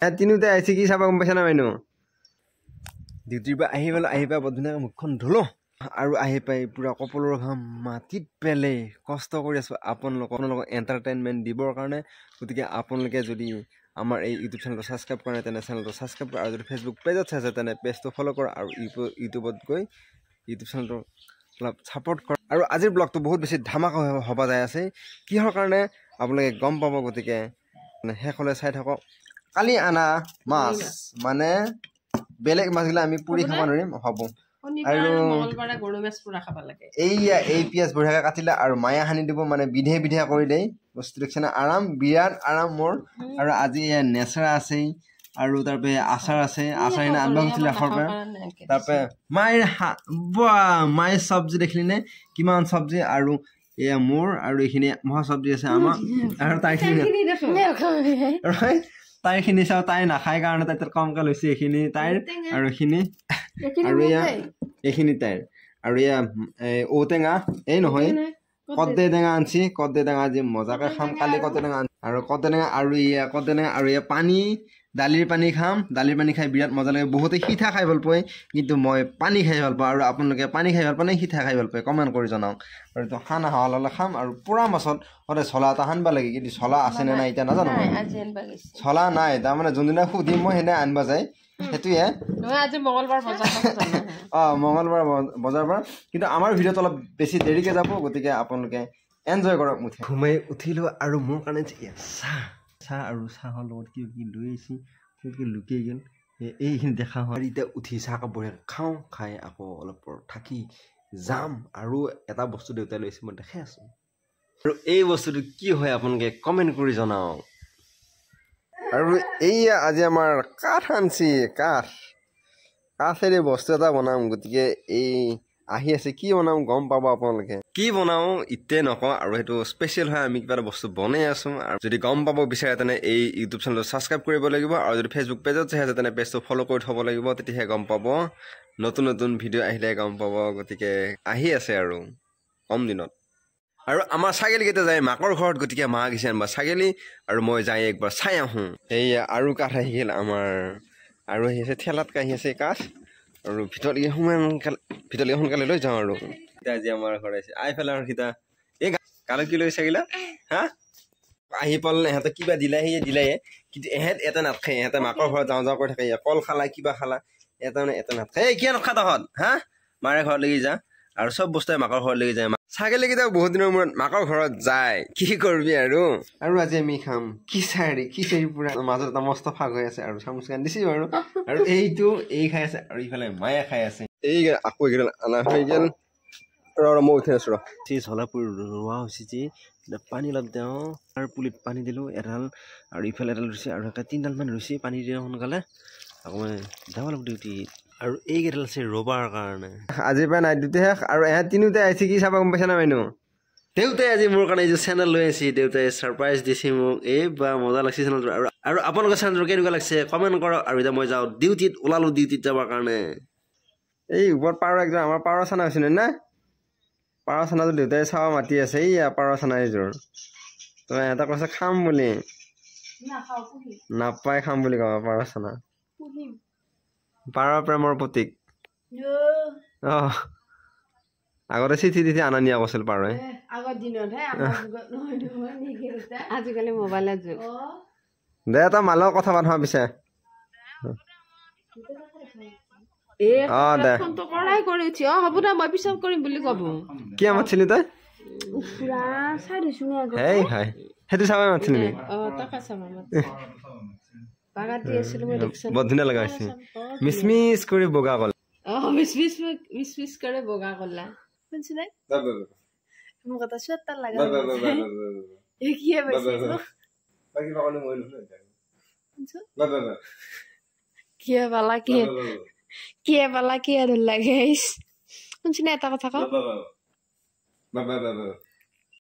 তিনিওটাই আহিছে কি চাবা গম পাইছা না বাইনো ডিউটিৰ পৰা আহি পাই বন্ধুনাকে মুখখন ধুলো আৰু আহি পাই পুৰা কপলৰ ঘাম মাটিত পেলে কষ্ট কৰি আছো আপোনালোকক এণ্টাৰটেইনমেণ্ট দিবৰ কাৰণে গতিকে আপোনালোকে যদি আমাৰ এই ইউটিউব চেনেলটো ছাবস্ক্ৰাইব কৰা তেনে চেনেলটো ছাবস্ক্ৰাইব কৰা আৰু যদি ফেচবুক পেজত চাইছে তেনে পেজটো ফ'ল' কৰা আৰু ইউটিউবত গৈ ইউটিউব চেনেলটো অলপ ছাপোৰ্ট কৰা আৰু আজিৰ ব্লগটো বহুত বেছি ধামাকা হ'ব যায় আছে কিহৰ কাৰণে আপোনালোকে গম পাব গতিকে শেষলৈ চাই থাকক কালি আনা মাছ মানে বেলেগ মাছগিলা আমি পুৰি খাব নোৱাৰিম হ'ব আৰু এইয়া এই পিঁয়াজ বঢ়িয়াকৈ কাটিলে আৰু মায়ে সানি দিব মানে বিধে কৰি দেই বস্তু দেখিছেনে আৰাম বিৰাট আৰাম মোৰ আৰু আজি এয়া নেচেৰা আছেই আৰু তাৰপৰা আচাৰ আছে আচাৰ এনে আনিব গৈছিলে ৰাসৰ পৰা তাৰপৰা মায়ে চব্জি দেখিলি নে কিমান চব্জি আৰু এয়া মোৰ আৰু এইখিনি মহা চব্জি আছে আমাৰ আৰু তাইৰখিনি চাওঁ তাই নাখায় কাৰণে তাই তাত কমকৈ লৈছে এইখিনি তাইৰ আৰু এইখিনি আৰু এয়া এইখিনি তাইৰ আৰু এয়া ঔটেঙা এই নহয় কদ্দে টেঙা আনছি কদ্দে টেঙা আজি মজাকৈ খাম কালি কদ্দে টেঙা আৰু কদ্দে টেঙা আৰু এয়া পানী দালিৰ পানী খাম দালিৰ পানী খাই বিৰাট মজা লাগে বহুতে সিঠা খাই ভাল পায় কিন্তু মই পানী খাই ভাল পাওঁ আৰু আপোনালোকে পানী খাই ভাল পায় নে সিঠা খাই ভাল পায় কমেণ্ট কৰি জনাওক আৰু এইটো খানা হাৱা ল'লে খাম আৰু পুৰা মাছত সদায় চলা এটা সানিব লাগে কিন্তু চলা আছে নে নাই এতিয়া নাজানো চলা নাই তাৰমানে যোনদিনা সুধিম মই সেইদিনা আনিব যায় সেইটোৱে মঙলবাৰ বজাৰ পৰা কিন্তু আমাৰ ভিডিঅ'টো অলপ বেছি দেৰিকৈ যাব গতিকে আপোনালোকে এনজয় কৰক মুঠি ঘুমাই উঠিলোঁ আৰু মোৰ কাৰণে চাহ আৰু চাহৰ লগত কি লৈ আহিছে কি লুকিয়াই গ'ল এইখিনি দেখা হয় এতিয়া উঠি চাহ কাপ বঢ়িয়া খাওঁ খাই আকৌ অলপ থাকি যাম আৰু এটা বস্তু দেউতাই লৈছে মই দেখাই আছোঁ আৰু এই বস্তুটো কি হয় আপোনালোকে কমেণ্ট কৰি জনাওক আৰু এইয়া আজি আমাৰ কাঠ আনছি কাঠেৰে বস্তু এটা বনাম গতিকে এই আহি আছে কি বনাম গম পাব আপোনালোকে কি বনাওঁ ইতে নকওঁ আৰু সেইটো স্পেচিয়েল হয় আমি কিবা এটা বস্তু বনাই আছোঁ আৰু যদি গম পাব বিচাৰে তেনে এই ইউটিউব চেনেলটো ছাবস্ক্ৰাইব কৰিব লাগিব আৰু যদি ফেচবুক পেজত চাই আছে তেনে পেজটো ফ'ল' কৰি থ'ব লাগিব তেতিয়াহে গম পাব নতুন ভিডিঅ' আহিলে গম পাব গতিকে আহি আছে আৰু কম দিনত আৰু আমাৰ ছাগলীকেইটা যায় মাকৰ ঘৰত গতিকে মা গৈছে আনিবা ছাগলী আৰু মই যাই একবাৰ চাই আহোঁ এইয়া আৰু কাঠ আহি গ'ল আমাৰ আৰু আহি আছে ঠেলাতকৈ আহি আছে কাঠ আৰু ভিতৰলৈকে সোনকালে লৈ যাওঁ আৰু আজি আমাৰ ঘৰত আহিছে আইফালে আৰু সীতা এই কালৈ কি লৈ ছাগিলা হা আহি পালে ইহঁতে কিবা দিলায়ে কিন্তু এহেঁত এটা নাখায় ইহঁতে মাকৰ ঘৰত যাওঁ কৰি থাকে কল খালা কিবা খালা এটা নাখায় এই কিয় নাখা তহঁত হা মাৰে ঘৰত লাগি যা আৰু চব বস্তুৱে মাকৰ ঘৰত লাগি যায় ছাগলীকেইটা বহুত দিনৰ মূৰত মাকৰ ঘৰত যায় কি কৰিবি আৰু আজি আমি খাম খিচাৰি পুৰা মাজত এটা মস্ত ফাগ হৈ আছে আৰু চামুচ কান দিছোঁ আৰু এই খাই আছে আৰু ইফালে মায়ে খাই আছে এই আকৌ এইকেইডাল অনা হৈ গ'ল মই উঠি আছোঁ চলাপুৰ ৰোৱা হৈছে যি পানী অলপ দিওঁ আৰু পুলিত পানী দিলোঁ এডাল আৰু ইফালে এডাল ৰুইছে আৰু এটা 3ডালমান ৰুইছে পানী দিওঁ সোনকালে আকৌ মই যাব লাগিব ডিউটি আৰু এইকেইডাল আছে ৰ'বাৰ কাৰণে আজিৰ পৰা নাইট ডিউটি শেষ আৰু এহেঁত তিনিওটাই আহিছে কি চাবা গম পাইছা না বাইনো দেউতাই আজি মোৰ কাৰণে এইযোৰ চেনেল লৈ আহিছে দেউতাই ছাৰপ্ৰাইজ দিছে মোক এই বা মজা লাগিছে চেনেলটো আৰু আপোনালোকৰ চেনেলটো কেনেকুৱা লাগিছে কমেণ্ট কৰক আৰু এতিয়া মই যাওঁ ওলালোঁ ডিউটিত যাবৰ কাৰণে এই ওপৰত পাৰ একজন আমাৰ পাৰ চানা হৈছে না পাৰ চানাটো দেউতাই চাব মাতি আছে এইয়া পাৰ চানা এইযোৰ তই এটা কৈছে খাম বুলি নাপায় খাম বুলি কওঁ পাৰ চানা পাৰৰ প্ৰেমৰ প্ৰতীক আগতে চিঠি আনা নিয়া কৈছিল পাৰই আজিকালি মোবাইলত দে তই মালৰ কথা পাতা পিছে কি মাতিছিলি তই সেইটো চাবাই মাতিছিলি বৰ ধুনীয়া লগা হৈছে মিচমিচ কৰি বগা কল মিচমিচ কৰি বগা কলা শুনছি নাই মোক এটা চুৱেটাৰ লাগা এই কি হৈছে বাকি বাকলি মই ললো কি বালা কি আৰু লাগে শুনছি না এটা কথা কও